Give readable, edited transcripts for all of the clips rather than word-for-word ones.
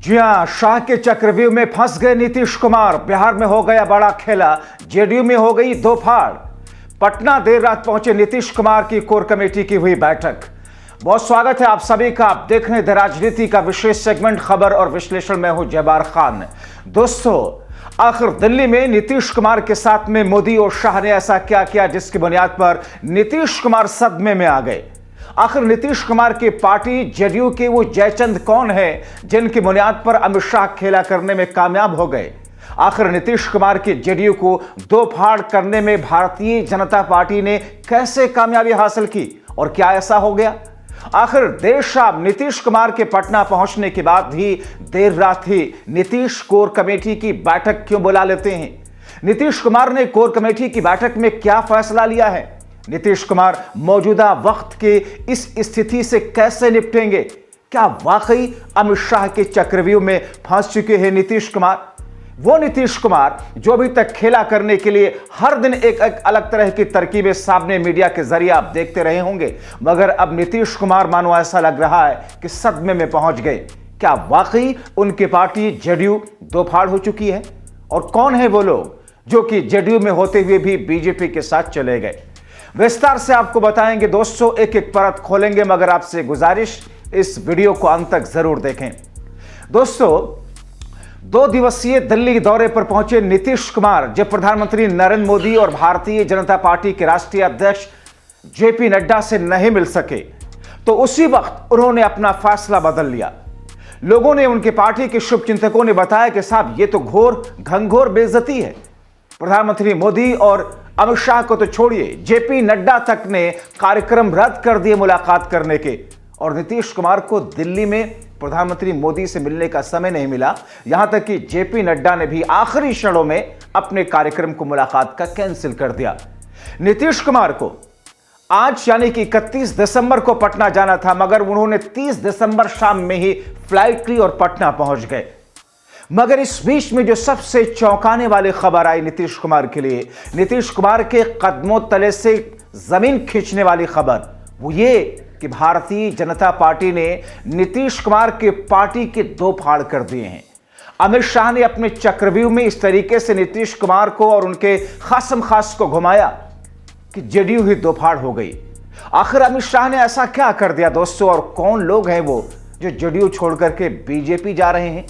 जी हां, शाह के चक्रव्यूह में फंस गए नीतीश कुमार। बिहार में हो गया बड़ा खेला, जेडीयू में हो गई दो फाड़। पटना देर रात पहुंचे नीतीश कुमार की कोर कमेटी की हुई बैठक। बहुत स्वागत है आप सभी का। आप देख रहे हैं द राजनीति का विशेष सेगमेंट खबर और विश्लेषण में हूं जयबार खान। दोस्तों, आखिर दिल्ली में नीतीश कुमार के साथ में मोदी और शाह ने ऐसा क्या किया जिसकी बुनियाद पर नीतीश कुमार सदमे में आ गए। आखिर नीतीश कुमार की पार्टी जेडीयू के वो जयचंद कौन है जिनकी बुनियाद पर अमित शाह खेला करने में कामयाब हो गए। आखिर नीतीश कुमार की जेडीयू को दो फाड़ करने में भारतीय जनता पार्टी ने कैसे कामयाबी हासिल की और क्या ऐसा हो गया। आखिर देर शाम नीतीश कुमार के पटना पहुंचने के बाद ही देर रात ही नीतीश कोर कमेटी की बैठक क्यों बुला लेते हैं। नीतीश कुमार ने कोर कमेटी की बैठक में क्या फैसला लिया है। नीतीश कुमार मौजूदा वक्त के इस स्थिति से कैसे निपटेंगे। क्या वाकई अमित शाह के चक्रव्यूह में फंस चुके हैं नीतीश कुमार। वो नीतीश कुमार जो अभी तक खेला करने के लिए हर दिन एक अलग तरह की तरकीबें सामने मीडिया के जरिए आप देखते रहे होंगे, मगर अब नीतीश कुमार मानो ऐसा लग रहा है कि सदमे में पहुंच गए। क्या वाकई उनकी पार्टी जेडीयू दो फाड़ हो चुकी है। और कौन है वो लोग जो कि जेडीयू में होते हुए भी बीजेपी के साथ चले गए, विस्तार से आपको बताएंगे। दोस्तों, एक एक परत खोलेंगे, मगर आपसे गुजारिश इस वीडियो को अंत तक जरूर देखें। दोस्तों, 2 दिवसीय दिल्ली दौरे पर पहुंचे नीतीश कुमार जब प्रधानमंत्री नरेंद्र मोदी और भारतीय जनता पार्टी के राष्ट्रीय अध्यक्ष जेपी नड्डा से नहीं मिल सके, तो उसी वक्त उन्होंने अपना फैसला बदल लिया। लोगों ने, उनके पार्टी के शुभचिंतकों ने बताया कि साहब ये तो घोर घनघोर बेइज्जती है। प्रधानमंत्री मोदी और अमित शाह को तो छोड़िए, जेपी नड्डा तक ने कार्यक्रम रद्द कर दिए मुलाकात करने के, और नीतीश कुमार को दिल्ली में प्रधानमंत्री मोदी से मिलने का समय नहीं मिला। यहां तक कि जेपी नड्डा ने भी आखिरी क्षणों में अपने कार्यक्रम को मुलाकात का कैंसिल कर दिया। नीतीश कुमार को आज यानी कि 31 दिसंबर को पटना जाना था, मगर उन्होंने 30 दिसंबर शाम में ही फ्लाइट ली और पटना पहुंच गए। मगर इस बीच में जो सबसे चौंकाने वाली खबर आई नीतीश कुमार के लिए, नीतीश कुमार के कदमों तले से जमीन खींचने वाली खबर, वो ये कि भारतीय जनता पार्टी ने नीतीश कुमार के पार्टी के दो फाड़ कर दिए हैं। अमित शाह ने अपने चक्रव्यूह में इस तरीके से नीतीश कुमार को और उनके खासम खास को घुमाया कि जेडीयू ही दो फाड़ हो गई। आखिर अमित शाह ने ऐसा क्या कर दिया दोस्तों, और कौन लोग हैं वो जो जेडीयू छोड़कर के बीजेपी जा रहे हैं।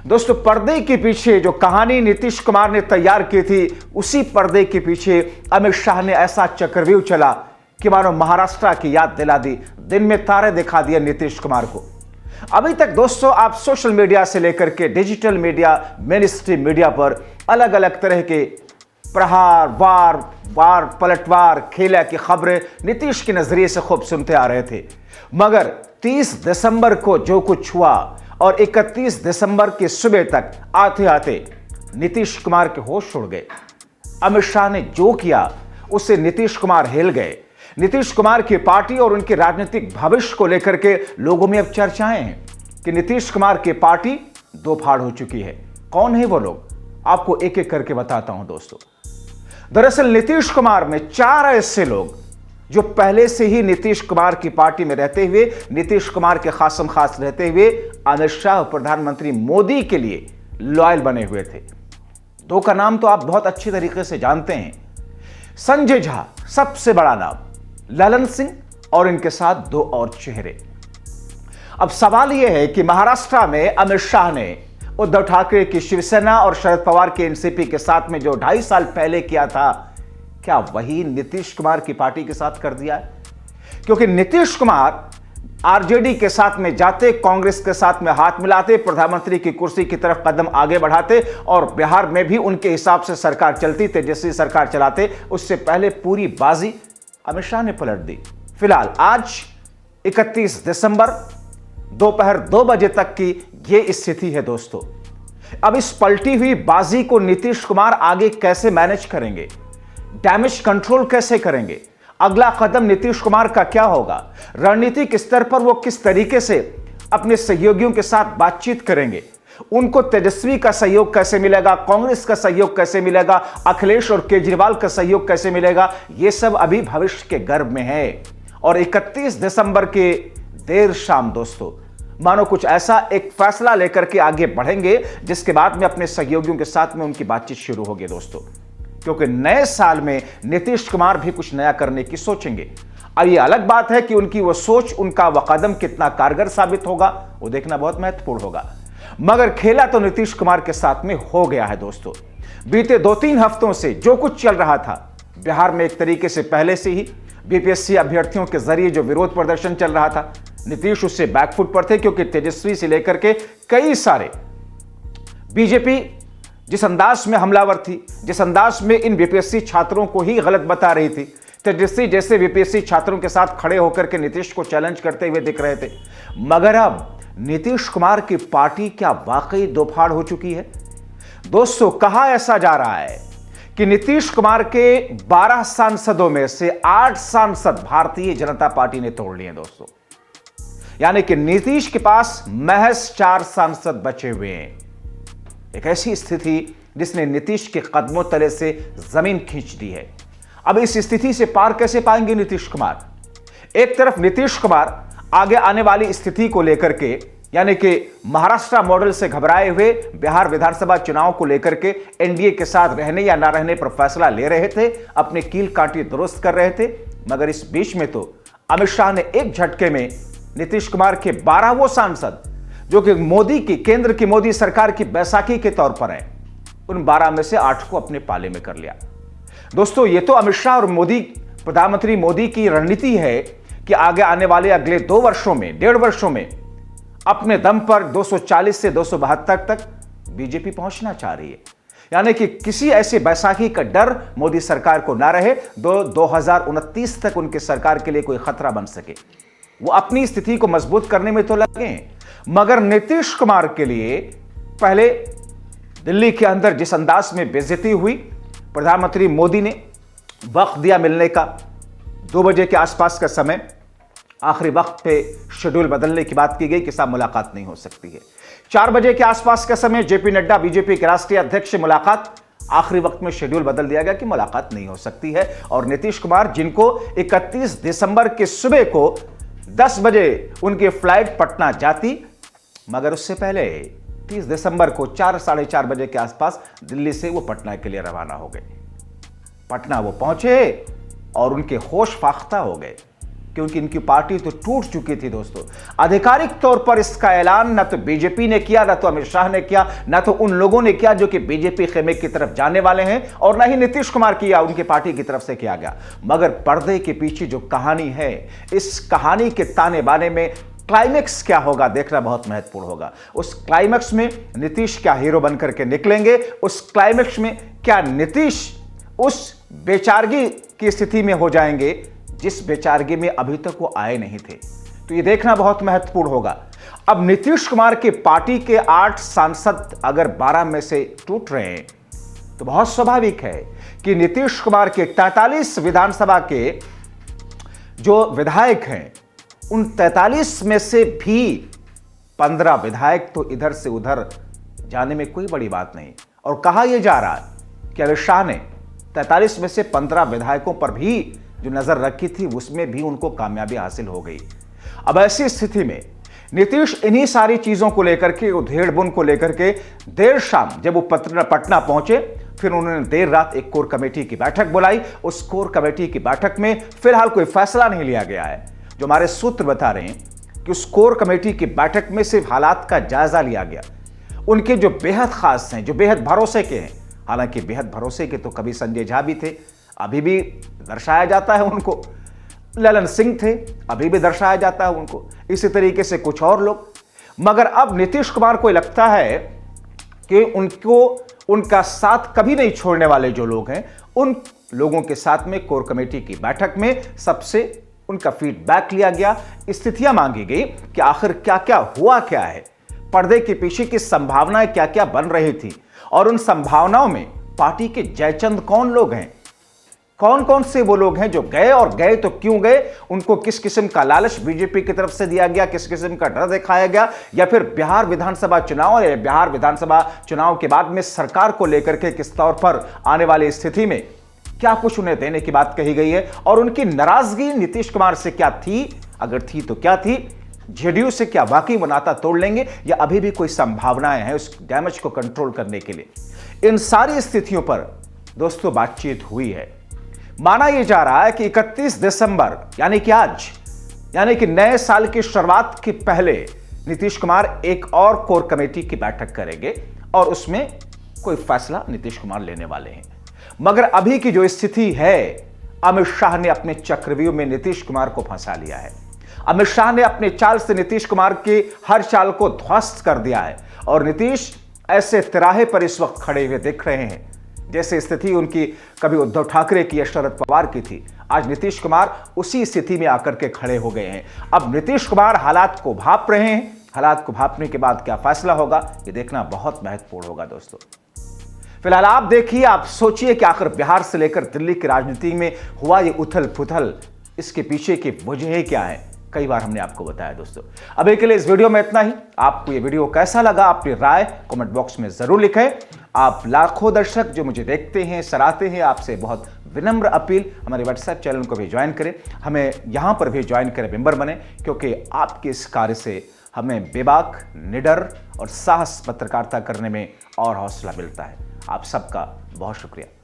दोस्तों, पर्दे के पीछे जो कहानी नीतीश कुमार ने तैयार की थी, उसी पर्दे के पीछे अमित शाह ने ऐसा चक्रव्यूह चला कि मानो महाराष्ट्र की याद दिला दी, दिन में तारे दिखा दिए नीतीश कुमार को। अभी तक दोस्तों आप सोशल मीडिया से लेकर के digital media, main stream media पर अलग अलग तरह के प्रहार, वार पलटवार, खेला की खबरें नीतीश के नजरिए से खूब सुनते आ रहे थे। मगर 30 दिसंबर को जो कुछ हुआ और 31 दिसंबर की सुबह तक आते आते नीतीश कुमार के होश उड़ गए। अमित शाह ने जो किया उससे नीतीश कुमार हिल गए। नीतीश कुमार की पार्टी और उनके राजनीतिक भविष्य को लेकर के लोगों में अब चर्चाएं हैं कि नीतीश कुमार की पार्टी दो फाड़ हो चुकी है। कौन है वो लोग, आपको एक एक करके बताता हूं। दोस्तों, दरअसल नीतीश कुमार में 4 ऐसे लोग जो पहले से ही नीतीश कुमार की पार्टी में रहते हुए, नीतीश कुमार के खासम खास रहते हुए अमित शाह प्रधानमंत्री मोदी के लिए लॉयल बने हुए थे। 2 का नाम तो आप बहुत अच्छी तरीके से जानते हैं। संजय झा सबसे बड़ा नाम, ललन सिंह और इनके साथ 2 और चेहरे। अब सवाल यह है कि महाराष्ट्र में अमित शाह ने उद्धव ठाकरे की शिवसेना और शरद पवार के एनसीपी के साथ में जो 2.5 साल पहले किया था, क्या वही नीतीश कुमार की पार्टी के साथ कर दिया है। क्योंकि नीतीश कुमार आरजेडी के साथ में जाते, कांग्रेस के साथ में हाथ मिलाते, प्रधानमंत्री की कुर्सी की तरफ कदम आगे बढ़ाते, और बिहार में भी उनके हिसाब से सरकार चलती, तेजस्वी सरकार चलाते। उससे पहले पूरी बाजी अमित शाह ने पलट दी। फिलहाल आज 31 दिसंबर दोपहर 2 बजे तक की यह स्थिति है। दोस्तों, अब इस पलटी हुई बाजी को नीतीश कुमार आगे कैसे मैनेज करेंगे, डैमेज कंट्रोल कैसे करेंगे, अगला कदम नीतीश कुमार का क्या होगा, रणनीतिक स्तर पर वो किस तरीके से अपने सहयोगियों के साथ बातचीत करेंगे, उनको तेजस्वी का सहयोग कैसे मिलेगा, कांग्रेस का सहयोग कैसे मिलेगा, अखिलेश और केजरीवाल का सहयोग कैसे मिलेगा, यह सब अभी भविष्य के गर्भ में है। और 31 दिसंबर के देर शाम दोस्तों मानो कुछ ऐसा एक फैसला लेकर के आगे बढ़ेंगे जिसके बाद में अपने सहयोगियों के साथ में उनकी बातचीत शुरू होगी दोस्तों, क्योंकि नए साल में नीतीश कुमार भी कुछ नया करने की सोचेंगे। अब ये अलग बात है कि उनकी वो सोच, उनका वह कदम कितना कारगर साबित होगा, वो देखना बहुत महत्वपूर्ण होगा। मगर खेला तो नीतीश कुमार के साथ में हो गया है दोस्तों। बीते 2-3 हफ्तों से जो कुछ चल रहा था बिहार में, एक तरीके से पहले से ही बीपीएससी अभ्यर्थियों के जरिए जो विरोध प्रदर्शन चल रहा था, नीतीश उससे बैकफुट पर थे, क्योंकि तेजस्वी से लेकर के कई सारे बीजेपी जिस अंदाज में हमलावर थी, जिस अंदाज में इन बीपीएससी छात्रों को ही गलत बता रही थी, तेजस्वी जैसे बीपीएससी छात्रों के साथ खड़े होकर के नीतीश को चैलेंज करते हुए दिख रहे थे। मगर अब नीतीश कुमार की पार्टी क्या वाकई दोफाड़ हो चुकी है दोस्तों? कहा ऐसा जा रहा है कि नीतीश कुमार के 12 सांसदों में से 8 सांसद भारतीय जनता पार्टी ने तोड़ लिए दोस्तों। यानी कि नीतीश के पास महज 4 सांसद बचे हुए हैं। एक ऐसी स्थिति जिसने नीतीश के कदमों तले से जमीन खींच दी है। अब इस स्थिति से पार कैसे पाएंगे नीतीश कुमार? एक तरफ नीतीश कुमार आगे आने वाली स्थिति को लेकर के, यानी कि महाराष्ट्र मॉडल से घबराए हुए बिहार विधानसभा चुनाव को लेकर के एनडीए के साथ रहने या ना रहने पर फैसला ले रहे थे, अपने कील कांटे दुरुस्त कर रहे थे। मगर इस बीच में तो अमित शाह ने एक झटके में नीतीश कुमार के 12 वो सांसद, जो कि मोदी की, केंद्र की मोदी सरकार की बैसाखी के तौर पर है, उन 12 में से 8 को अपने पाले में कर लिया। दोस्तों ये तो अमित शाह और मोदी, प्रधानमंत्री मोदी की रणनीति है कि आगे आने वाले अगले 2 वर्षों में, 1.5 वर्षों में अपने दम पर 240 से 272 तक बीजेपी पहुंचना चाह रही है। यानी कि किसी ऐसे बैसाखी का डर मोदी सरकार को ना रहे, 2029 तक उनकी सरकार के लिए कोई खतरा बन सके। वो अपनी स्थिति को मजबूत करने में तो लगे हैं, मगर नीतीश कुमार के लिए पहले दिल्ली के अंदर जिस अंदाज में बेइज्जती हुई, प्रधानमंत्री मोदी ने वक्त दिया मिलने का, 2 बजे के आसपास का समय, आखिरी वक्त पे शेड्यूल बदलने की बात की गई कि साहब मुलाकात नहीं हो सकती है। 4 बजे के आसपास का समय, जेपी नड्डा बीजेपी के राष्ट्रीय अध्यक्ष से मुलाकात, आखिरी वक्त में शेड्यूल बदल दिया गया कि मुलाकात नहीं हो सकती है। और नीतीश कुमार, जिनको 31 दिसंबर के सुबह को 10 बजे उनकी फ्लाइट पटना जाती, मगर उससे पहले 30 दिसंबर को 4 साढ़े 4 बजे के आसपास दिल्ली से वो पटना के लिए रवाना हो गए। पटना वो पहुंचे और उनके होश फाख्ता हो गए, क्योंकि इनकी पार्टी तो टूट चुकी थी दोस्तों। आधिकारिक तौर पर इसका ऐलान न तो बीजेपी ने किया, न तो अमित शाह ने किया, न तो उन लोगों ने किया जो कि बीजेपी खेमे की तरफ जाने वाले हैं, और न ही नीतीश कुमार किया, उनकी पार्टी की तरफ से किया गया। मगर पर्दे के पीछे जो कहानी है, इस कहानी के ताने बाने में क्लाइमेक्स क्या होगा देखना बहुत महत्वपूर्ण होगा। उस क्लाइमेक्स में नीतीश क्या हीरो बनकर के निकलेंगे? उस क्लाइमेक्स में क्या नीतीश उस बेचारगी की स्थिति में हो जाएंगे जिस बेचारगी में अभी तक वो आए नहीं थे? तो ये देखना बहुत महत्वपूर्ण होगा। अब नीतीश कुमार की पार्टी के 8 सांसद अगर 12 में से टूट रहे हैं, तो बहुत स्वाभाविक है कि नीतीश कुमार के 43 विधानसभा के जो विधायक हैं, उन 43 में से भी 15 विधायक तो इधर से उधर जाने में कोई बड़ी बात नहीं। और कहा यह जा रहा है कि अमित शाह ने 43 में से 15 विधायकों पर भी जो नजर रखी थी, उसमें भी उनको कामयाबी हासिल हो गई। अब ऐसी स्थिति में नीतीश इन्हीं सारी चीजों को लेकर के, उधेड़-बुन को लेकर के देर शाम जब वो पटना पहुंचे, फिर उन्होंने देर रात एक कोर कमेटी की बैठक बुलाई। उस कोर कमेटी की बैठक में फिलहाल कोई फैसला नहीं लिया गया है। जो हमारे सूत्र बता रहे हैं कि उस कोर कमेटी की बैठक में सिर्फ हालात का जायजा लिया गया। उनके जो बेहद खास हैं, जो बेहद भरोसे के हैं, हालांकि बेहद भरोसे के तो कभी संजय झा भी थे, अभी भी दर्शाया जाता है उनको, ललन सिंह थे, अभी भी दर्शाया जाता है उनको, इसी तरीके से कुछ और लोग। मगर अब नीतीश कुमार को लगता है कि उनको, उनका साथ कभी नहीं छोड़ने वाले जो लोग हैं, उन लोगों के साथ में कोर कमेटी की बैठक में सबसे उनका फीडबैक लिया गया, स्थितियां मांगी गई कि आखिर क्या क्या हुआ, क्या है पर्दे के पीछे की संभावनाएं क्या क्या बन रही थी, और उन संभावनाओं में पार्टी के जयचंद कौन लोग हैं, कौन कौन से वो लोग हैं जो गए, और गए तो क्यों गए, उनको किस किस्म का लालच बीजेपी की तरफ से दिया गया, किस किस्म का डर दिखाया गया, या फिर बिहार विधानसभा चुनाव या बिहार विधानसभा चुनाव के बाद में सरकार को लेकर के किस तौर पर आने वाली स्थिति में क्या कुछ उन्हें देने की बात कही गई है, और उनकी नाराजगी नीतीश कुमार से क्या थी, अगर थी तो क्या थी, जेडीयू से क्या वाकई वो नाता तोड़ लेंगे या अभी भी कोई संभावनाएं हैं उस डैमेज को कंट्रोल करने के लिए। इन सारी स्थितियों पर दोस्तों बातचीत हुई है। माना यह जा रहा है कि 31 दिसंबर यानी कि आज, यानी कि नए साल की शुरुआत के पहले नीतीश कुमार एक और कोर कमेटी की बैठक करेंगे और उसमें कोई फैसला नीतीश कुमार लेने वाले हैं। मगर अभी की जो स्थिति है, अमित शाह ने अपने चक्रव्यूह में नीतीश कुमार को फंसा लिया है। अमित शाह ने अपने चाल से नीतीश कुमार की हर चाल को ध्वस्त कर दिया है और नीतीश ऐसे तिराहे पर इस वक्त खड़े हुए दिख रहे हैं जैसे स्थिति उनकी कभी उद्धव ठाकरे की या शरद पवार की थी। आज नीतीश कुमार उसी स्थिति में आकर के खड़े हो गए हैं। अब नीतीश कुमार हालात को भांप रहे हैं। हालात को भांपने के बाद क्या फैसला होगा, ये देखना बहुत महत्वपूर्ण होगा दोस्तों। फिलहाल आप देखिए, आप सोचिए कि आखिर बिहार से लेकर दिल्ली की राजनीति में हुआ ये उथल पुथल, इसके पीछे की वजह क्या है, कई बार हमने आपको बताया दोस्तों। अभी के लिए इस वीडियो में इतना ही। आपको ये वीडियो कैसा लगा, अपनी राय कमेंट बॉक्स में जरूर लिखें। आप लाखों दर्शक जो मुझे देखते हैं, सराहते हैं, आपसे बहुत विनम्र अपील, हमारे व्हाट्सएप चैनल को भी ज्वाइन करें, हमें यहां पर भी ज्वाइन करें, मेंबर बने, क्योंकि आपके इस कार्य से हमें बेबाक, निडर और साहस पत्रकारिता करने में और हौसला मिलता है। आप सबका बहुत शुक्रिया।